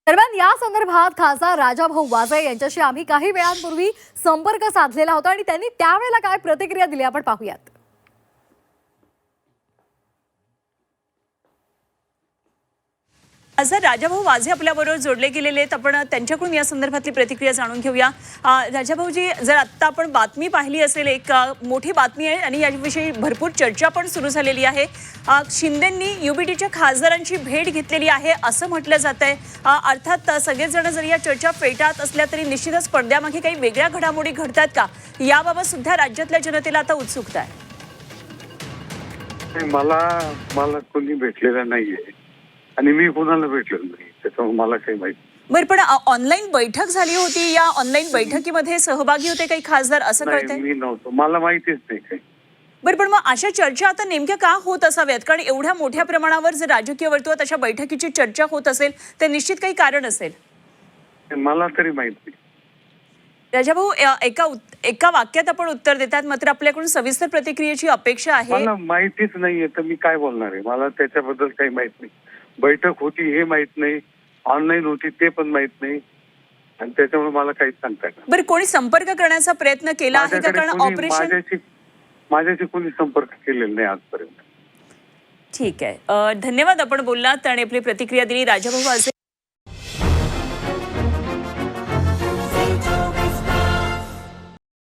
दरम्यान या संदर्भात खासदार राजाभाऊ वाजे यांच्याशी आम्ही काही वेळांपूर्वी संपर्क साधलेला होता आणि त्यांनी त्यावेळेला काय प्रतिक्रिया दिली आपण पाहूयात. खासदार राजाभाऊ वाजे आपल्याबरोबर जोडले गेलेले आहेत. आपण त्यांच्याकडून या संदर्भातली प्रतिक्रिया जाणून घेऊया. राजाभाऊजी, जर आत्ता आपण बातमी पाहिली असेल, एक मोठी बातमी आहे आणि याविषयी भरपूर चर्चा पण सुरू झालेली आहे. शिंदेंनी युबीटीच्या खासदारांची भेट घेतलेली आहे असं म्हटलं जात आहे. अर्थात सगळेजण जर या चर्चा फेटाळत असल्या तरी निश्चितच पडद्यामागे काही वेगळ्या घडामोडी घडतात का, याबाबत सुद्धा राज्यातल्या जनतेला आता उत्सुकता आहे. मला कोणी भेटलेलं नाहीये आणि मी कोणाला भेटलेलो नाही, त्याच्यामुळे मला काही माहिती. बरं, पण ऑनलाईन बैठक झाली होती, या ऑनलाईन बैठकीमध्ये सहभागी होते काही खासदार असं कळतंय? मी नव्हतो, मला माहितीच नाही काही. बरं, पण मग अशा चर्चा आता नेमक्या का होत असाव्यात? कारण एवढ्या मोठ्या प्रमाणावर जर राजकीय वर्तुळात अशा बैठकीची चर्चा होत असेल तर निश्चित काही कारण असेल. मला तरी माहित नाही. राजाभाऊ, एका वाक्यात आपण उत्तर देतात, मात्र आपल्याकडून सविस्तर प्रतिक्रियेची अपेक्षा आहे. मला माहितीच नाहीये तर मी काय बोलणार आहे. मला त्याच्याबद्दल काही माहित नाही. बैठक होती हे माहित नाही, ऑनलाईन होती ते पण माहित नाही आणि त्याच्यामुळे मला काहीच सांगता येणार. बरं, कोणी संपर्क करण्याचा प्रयत्न केला आहे का? कारण ऑपरेशन माझ्याशी कोणी संपर्क केलेला नाही आजपर्यंत. ठीक आहे. धन्यवाद, आपण बोललात आणि आपली प्रतिक्रिया दिली. राजाभाऊ वाजे